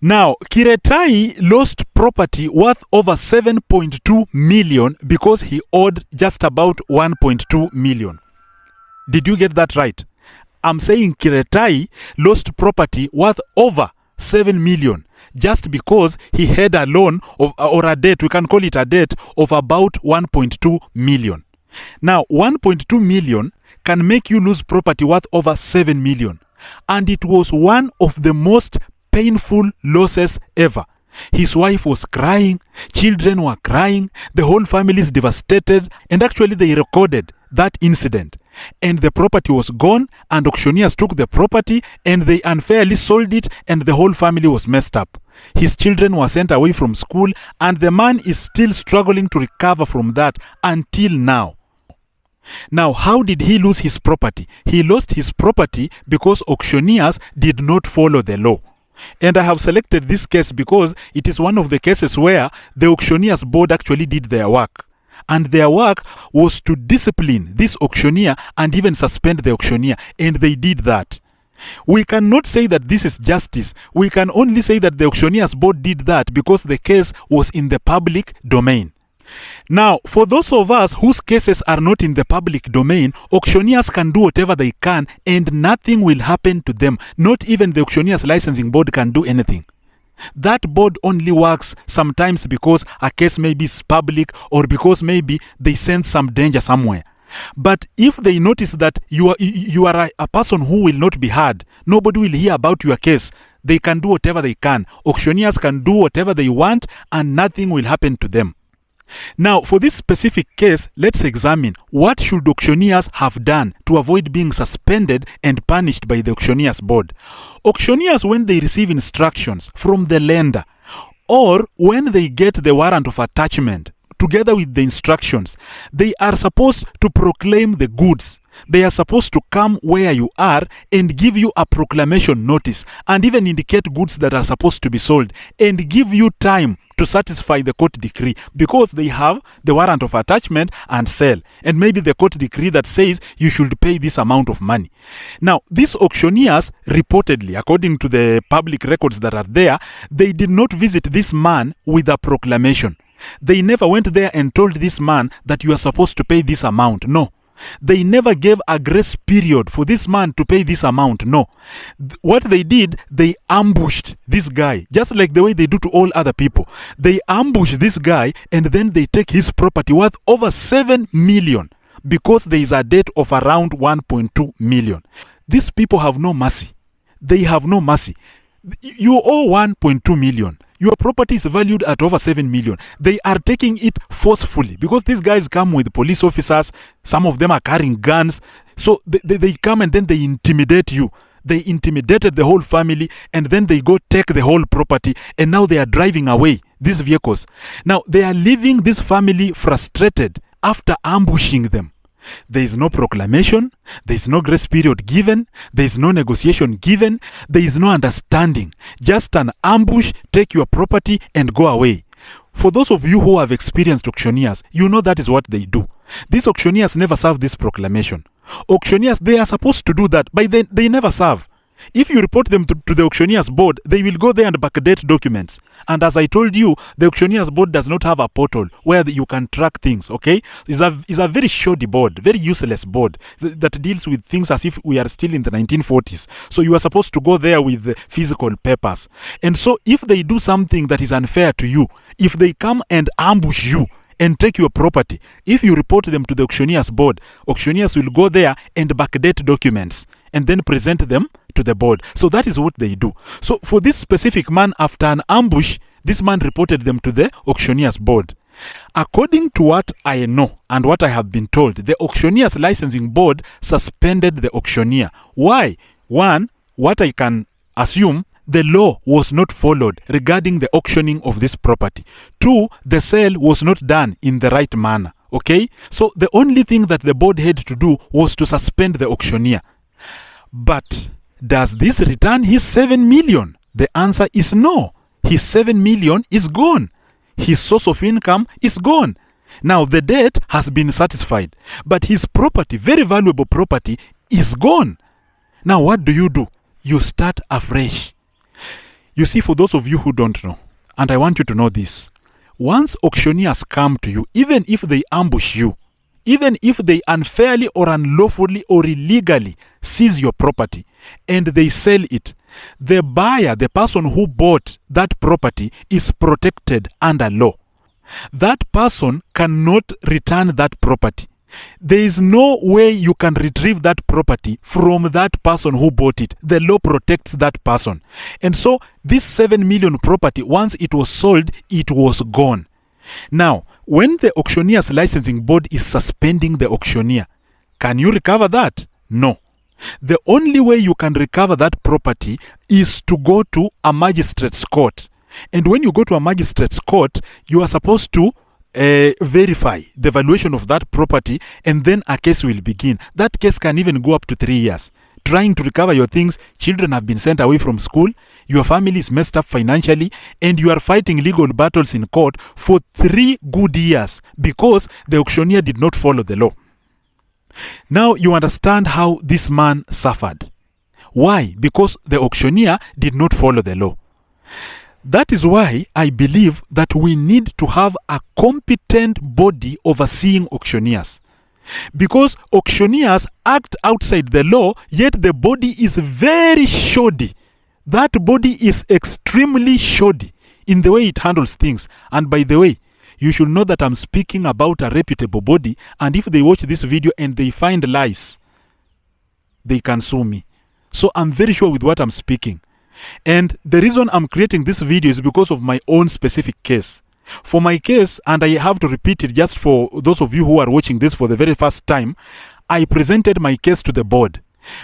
Now, Kiretai lost property worth over 7.2 million because he owed just about 1.2 million. Did you get that right? I'm saying Kiretai lost property worth over 7 million just because he had a loan of, or a debt, we can call it a debt, of about 1.2 million. Now, 1.2 million can make you lose property worth over 7 million. And it was one of the most painful losses ever. His wife was crying, children were crying, the whole family is devastated, and actually they recorded that incident. And the property was gone, and auctioneers took the property and they unfairly sold it, and the whole family was messed up. His children were sent away from school, and the man is still struggling to recover from that until now. Now, how did he lose his property? He lost his property because auctioneers did not follow the law. And I have selected this case because it is one of the cases where the auctioneers board actually did their work. And their work was to discipline this auctioneer and even suspend the auctioneer. And they did that. We cannot say that this is justice. We can only say that the auctioneers board did that because the case was in the public domain. Now, for those of us whose cases are not in the public domain, auctioneers can do whatever they can and nothing will happen to them. Not even the auctioneers licensing board can do anything. That board only works sometimes because a case maybe is public or because maybe they sense some danger somewhere. But if they notice that you are a person who will not be heard, nobody will hear about your case, they can do whatever they can. Auctioneers can do whatever they want and nothing will happen to them. Now, for this specific case, let's examine what should auctioneers have done to avoid being suspended and punished by the auctioneers board. Auctioneers, when they receive instructions from the lender or when they get the warrant of attachment together with the instructions, they are supposed to proclaim the goods. They are supposed to come where you are and give you a proclamation notice and even indicate goods that are supposed to be sold and give you time to satisfy the court decree because they have the warrant of attachment and sale and maybe the court decree that says you should pay this amount of money. Now, these auctioneers reportedly, according to the public records that are there, they did not visit this man with a proclamation. They never went there and told this man that you are supposed to pay this amount. No. They never gave a grace period for this man to pay this amount. No. What they did, they ambushed this guy, just like the way they do to all other people. They ambush this guy and then they take his property worth over 7 million because there is a debt of around 1.2 million. These people have no mercy. They have no mercy. You owe 1.2 million. Your property is valued at over 7 million. They are taking it forcefully because these guys come with police officers. Some of them are carrying guns. So they come and then they intimidate you. They intimidated the whole family and then they go take the whole property and now they are driving away these vehicles. Now they are leaving this family frustrated after ambushing them. There is no proclamation, there is no grace period given, there is no negotiation given, there is no understanding. Just an ambush, take your property and go away. For those of you who have experienced auctioneers, you know that is what they do. These auctioneers never serve this proclamation. Auctioneers, they are supposed to do that, but they never serve. If you report them to the auctioneers board, they will go there and backdate documents. And as I told you, the auctioneers board does not have a portal where you can track things, okay? It's a very shoddy board, very useless board that deals with things as if we are still in the 1940s. So you are supposed to go there with the physical papers. And so if they do something that is unfair to you, if they come and ambush you and take your property, if you report them to the auctioneers board, auctioneers will go there and backdate documents and then present them to the board. So that is what they do. So for this specific man, after an ambush, this man reported them to the auctioneers board. According to what I know and what I have been told, the auctioneers licensing board suspended the auctioneer. Why? One, what I can assume, the law was not followed regarding the auctioning of this property. Two, the sale was not done in the right manner. Okay? So the only thing that the board had to do was to suspend the auctioneer. But does this return his 7 million? The answer is no. His 7 million is gone. His source of income is gone. Now the debt has been satisfied, but his property, very valuable property, is gone. Now what do? You start afresh. You see, for those of you who don't know, and I want you to know this, once auctioneers come to you, even if they ambush you, even if they unfairly or unlawfully or illegally seize your property and they sell it, the buyer, the person who bought that property, is protected under law. That person cannot return that property. There is no way you can retrieve that property from that person who bought it. The law protects that person. And so this 7 million property, once it was sold, it was gone. Now, when the auctioneer's licensing board is suspending the auctioneer, can you recover that? No. The only way you can recover that property is to go to a magistrate's court. And when you go to a magistrate's court, you are supposed to verify the valuation of that property, and then a case will begin. That case can even go up to 3 years. Trying to recover your things, children have been sent away from school, your family is messed up financially, and you are fighting legal battles in court for 3 good years because the auctioneer did not follow the law. Now you understand how this man suffered. Why? Because the auctioneer did not follow the law. That is why I believe that we need to have a competent body overseeing auctioneers. Because auctioneers act outside the law, yet the body is very shoddy. That body is extremely shoddy in the way it handles things. And by the way, you should know that I'm speaking about a reputable body, and if they watch this video and they find lies, they can sue me. So I'm very sure with what I'm speaking. And the reason I'm creating this video is because of my own specific case. For my case, and I have to repeat it just for those of you who are watching this for the very first time, I presented my case to the board.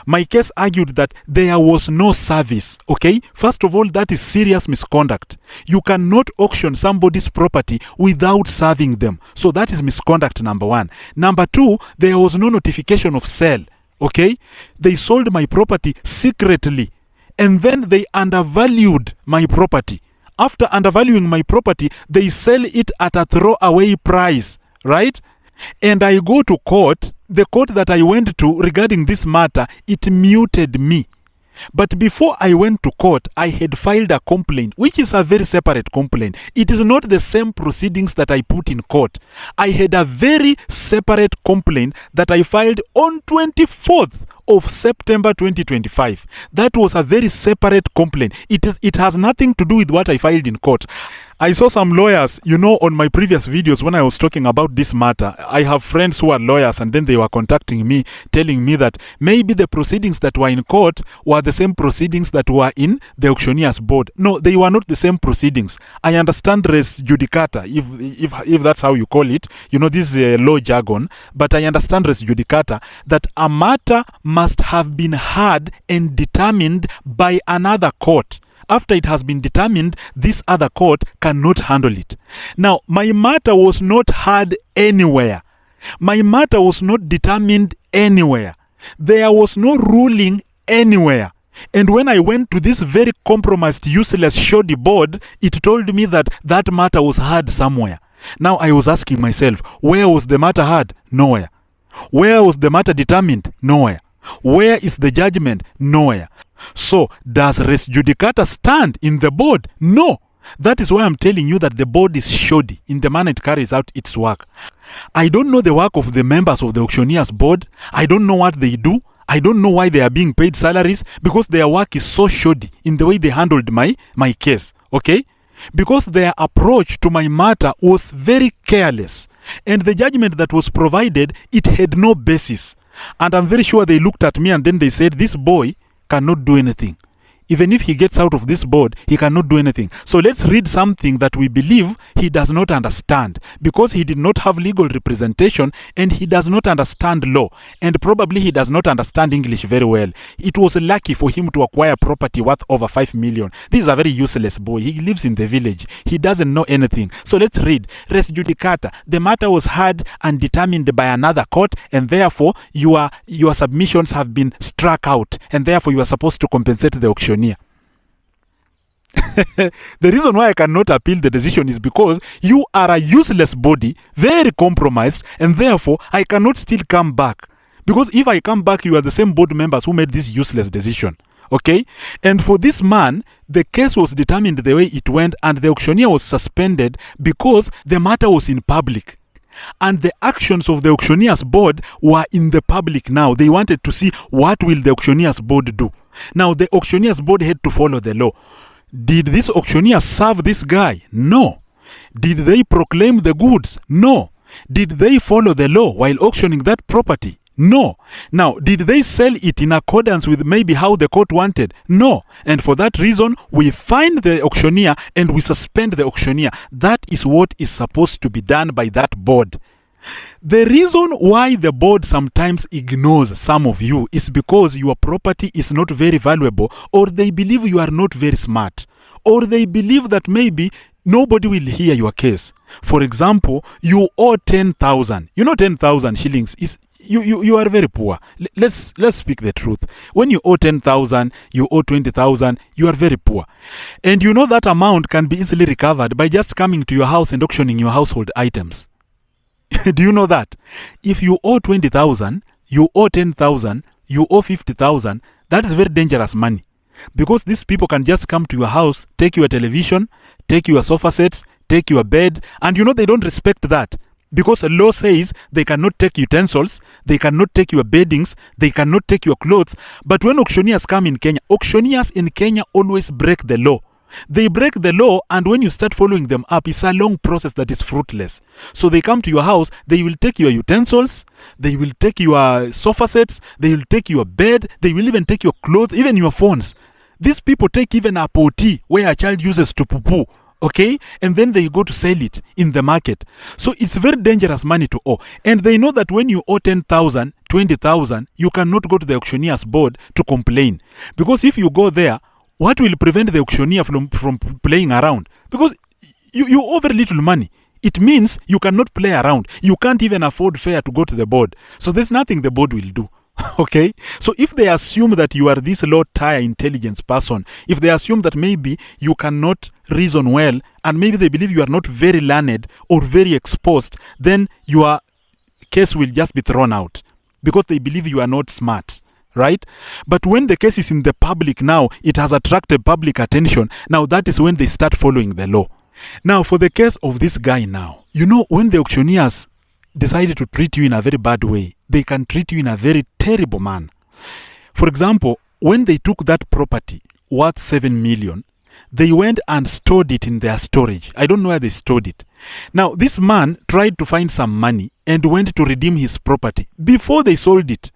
My case argued that there was no service, okay? First of all, that is serious misconduct. You cannot auction somebody's property without serving them. So that is misconduct number 1. Number 2, there was no notification of sale, okay? They sold my property secretly, and then they undervalued my property. After undervaluing my property, they sell it at a throwaway price, right? And I go to court. The court that I went to regarding this matter, it muted me. But before I went to court, I had filed a complaint, which is a very separate complaint. It is not the same proceedings that I put in court. I had a very separate complaint that I filed on 24th of September 2025. That was a very separate complaint. It has nothing to do with what I filed in court. I saw some lawyers, on my previous videos when I was talking about this matter. I have friends who are lawyers, and then they were contacting me, telling me that maybe the proceedings that were in court were the same proceedings that were in the auctioneer's board. No, they were not the same proceedings. I understand res judicata, if that's how you call it. This is law jargon, but I understand res judicata, that a matter must have been heard and determined by another court. After it has been determined, this other court cannot handle it. Now, my matter was not heard anywhere. My matter was not determined anywhere. There was no ruling anywhere. And when I went to this very compromised, useless, shoddy board, it told me that that matter was heard somewhere. Now I was asking myself, where was the matter heard? Nowhere. Where was the matter determined? Nowhere. Where is the judgment? Nowhere. So, does res judicata stand in the board? No. That is why I'm telling you that the board is shoddy in the manner it carries out its work. I don't know the work of the members of the auctioneer's board. I don't know what they do. I don't know why they are being paid salaries, because their work is so shoddy in the way they handled my case, okay? Because their approach to my matter was very careless. And the judgment that was provided, it had no basis. And I'm very sure they looked at me and then they said, this boy cannot do anything. Even if he gets out of this board, he cannot do anything. So let's read something that we believe he does not understand, because he did not have legal representation and he does not understand law, and probably he does not understand English very well. It was lucky for him to acquire property worth over 5 million. This is a very useless boy. He lives in the village. He doesn't know anything. So let's read. Res judicata. The matter was heard and determined by another court, and therefore your submissions have been struck out, and therefore you are supposed to compensate the auctioneer. The reason why I cannot appeal the decision is because you are a useless body, very compromised, and therefore I cannot still come back. Because if I come back, you are the same board members who made this useless decision. Okay? And for this man, the case was determined the way it went, and the auctioneer was suspended because the matter was in public. And the actions of the auctioneer's board were in the public now. They wanted to see what will the auctioneer's board do. Now, the auctioneer's board had to follow the law. Did this auctioneer serve this guy? No. Did they proclaim the goods? No. Did they follow the law while auctioning that property? No. Now, did they sell it in accordance with maybe how the court wanted? No. And for that reason, we fine the auctioneer and we suspend the auctioneer. That is what is supposed to be done by that board. The reason why the board sometimes ignores some of you is because your property is not very valuable, or they believe you are not very smart, or they believe that maybe nobody will hear your case. For example, you owe 10,000. 10,000 shillings is you are very poor. Let's speak the truth. When you owe 10,000, you owe 20,000, you are very poor. And you know that amount can be easily recovered by just coming to your house and auctioning your household items. Do you know that? If you owe 20,000, you owe 10,000, you owe 50,000, that is very dangerous money. Because these people can just come to your house, take your television, take your sofa sets, take your bed, and they don't respect that. Because the law says they cannot take utensils, they cannot take your beddings, they cannot take your clothes. But when auctioneers come in Kenya, auctioneers in Kenya always break the law. They break the law, and when you start following them up, it's a long process that is fruitless. So they come to your house, they will take your utensils, they will take your sofa sets, they will take your bed, they will even take your clothes, even your phones. These people take even a potty where a child uses to poo-poo. Okay? And then they go to sell it in the market. So it's very dangerous money to owe. And they know that when you owe 10,000, 20,000, you cannot go to the auctioneer's board to complain. Because if you go there, what will prevent the auctioneer from playing around? Because you owe very little money. It means you cannot play around. You can't even afford fare to go to the board. So there's nothing the board will do. Okay? So if they assume that you are this low-tier intelligence person, if they assume that maybe you cannot reason well, and maybe they believe you are not very learned or very exposed, then your case will just be thrown out because they believe you are not smart. Right? But when the case is in the public now, it has attracted public attention. Now that is when they start following the law. Now for the case of this guy now, when the auctioneers decided to treat you in a very bad way, they can treat you in a very terrible manner. For example, when they took that property worth 7 million, they went and stored it in their storage. I don't know where they stored it. Now this man tried to find some money and went to redeem his property before they sold it.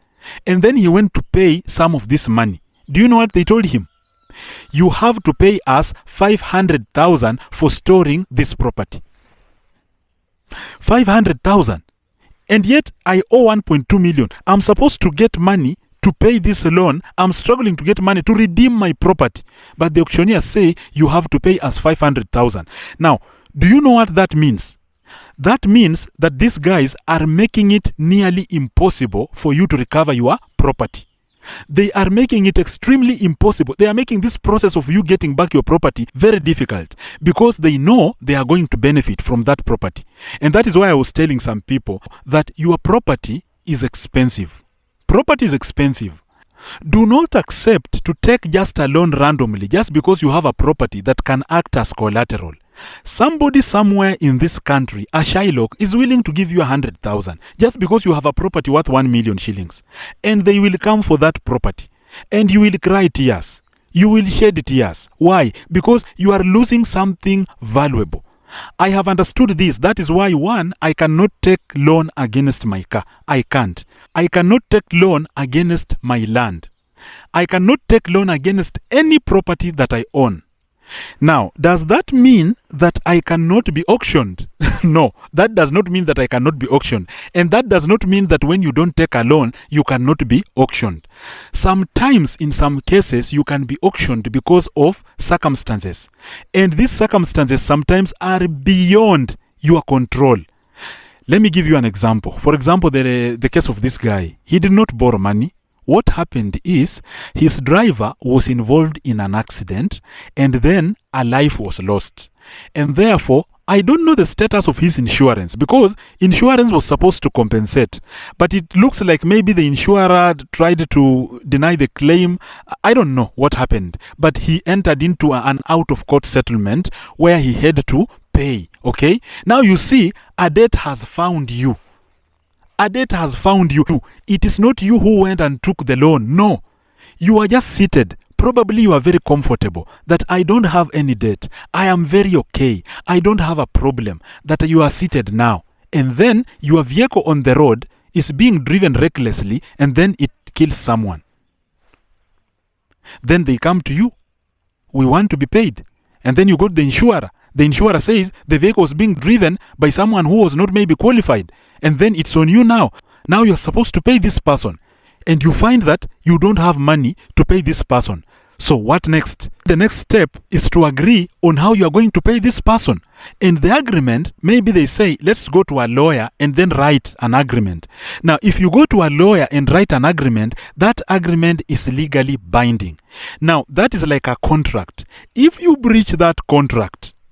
And then he went to pay some of this money. Do you know what they told him? You have to pay us 500,000 for storing this property. 500,000. And yet I owe 1.2 million. I'm supposed to get money to pay this loan. I'm struggling to get money to redeem my property. But the auctioneers say you have to pay us 500,000. Now, do you know what that means? That means that these guys are making it nearly impossible for you to recover your property. They are making it extremely impossible. They are making this process of you getting back your property very difficult because they know they are going to benefit from that property. And that is why I was telling some people that your property is expensive. Property is expensive. Do not accept to take just a loan randomly just because you have a property that can act as collateral. Somebody somewhere in this country, a Shylock, is willing to give you 100,000 just because you have a property worth 1 million shillings. And they will come for that property. And you will cry tears. You will shed tears. Why? Because you are losing something valuable. I have understood this. That is why, one, I cannot take loan against my car. I can't. I cannot take loan against my land. I cannot take loan against any property that I own. Now, does that mean that I cannot be auctioned? No, that does not mean that I cannot be auctioned. And that does not mean that when you don't take a loan, you cannot be auctioned. Sometimes, in some cases, you can be auctioned because of circumstances. And these circumstances sometimes are beyond your control. Let me give you an example. For example, the case of this guy. He did not borrow money. What happened is his driver was involved in an accident and then a life was lost. And therefore, I don't know the status of his insurance because insurance was supposed to compensate. But it looks like maybe the insurer tried to deny the claim. I don't know what happened. But he entered into an out-of-court settlement where he had to pay. Okay? Now you see, a debt has found you. A debt has found you. It is not you who went and took the loan. No. You are just seated. Probably you are very comfortable that I don't have any debt. I am very okay. I don't have a problem. That you are seated now. And then your vehicle on the road is being driven recklessly and then it kills someone. Then they come to you. We want to be paid. And then you go to the insurer. The insurer says the vehicle is being driven by someone who was not maybe qualified. And then it's on you now. Now you're supposed to pay this person. And you find that you don't have money to pay this person. So what next? The next step is to agree on how you are going to pay this person. In the agreement, maybe they say, let's go to a lawyer and then write an agreement. Now, if you go to a lawyer and write an agreement, that agreement is legally binding. Now, that is like a contract. If you breach that contract,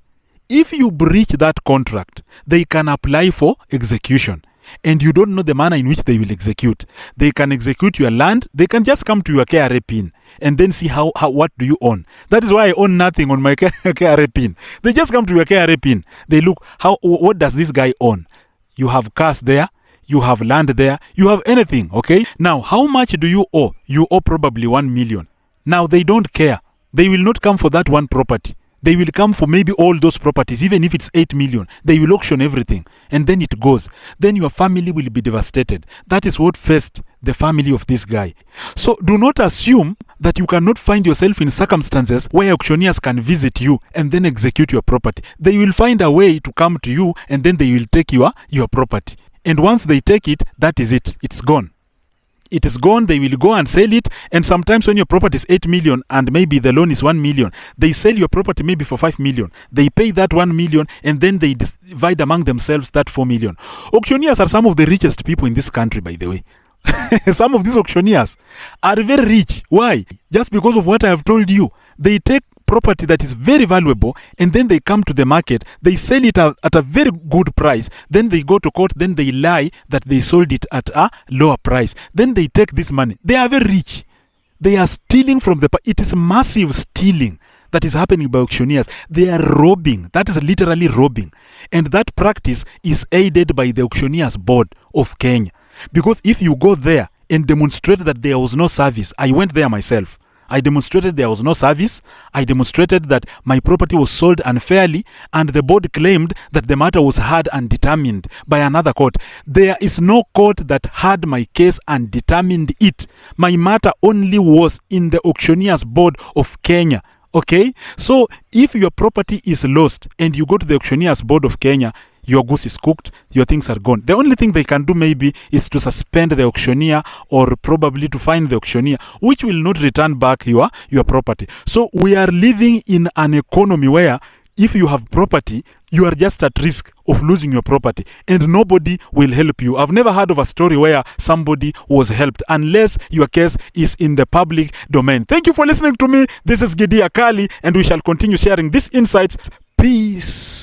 they can apply for execution. And you don't know the manner in which they will execute. They can execute your land. They can just come to your KRA pin and then see what do you own. That is why I own nothing on my KRA pin. They just come to your KRA pin. They look, what does this guy own? You have cars there. You have land there. You have anything, okay? Now, how much do you owe? You owe probably 1 million. Now, they don't care. They will not come for that one property. They will come for maybe all those properties, even if it's 8 million. They will auction everything. And then it goes. Then your family will be devastated. That is what faced the family of this guy. So do not assume that you cannot find yourself in circumstances where auctioneers can visit you and then execute your property. They will find a way to come to you and then they will take your property. And once they take it, that is it. It's gone. It is gone. They will go and sell it. And sometimes when your property is 8 million and maybe the loan is 1 million, they sell your property maybe for 5 million. They pay that 1 million and then they divide among themselves that 4 million. Auctioneers are some of the richest people in this country, by the way. Some of these auctioneers are very rich. Why? Just because of what I have told you. They take property that is very valuable and then they come to the market, they sell it at a very good price, then they go to court, then they lie that they sold it at a lower price, then they take this money. They are very rich. They are stealing from it is massive stealing that is happening by auctioneers. They are robbing. That is literally robbing. And that practice is aided by the Auctioneers Board of Kenya. Because if you go there and demonstrate that there was no service, I went there myself. I demonstrated there was no service. I demonstrated that my property was sold unfairly, and the board claimed that the matter was heard and determined by another court. There is no court that heard my case and determined it. My matter only was in the Auctioneers Board of Kenya. Okay? So if your property is lost and you go to the Auctioneers Board of Kenya, your goose is cooked, your things are gone. The only thing they can do maybe is to suspend the auctioneer or probably to fine the auctioneer, which will not return back your property. So we are living in an economy where if you have property, you are just at risk of losing your property and nobody will help you. I've never heard of a story where somebody was helped unless your case is in the public domain. Thank you for listening to me. This is Giddy Akali and we shall continue sharing these insights. Peace.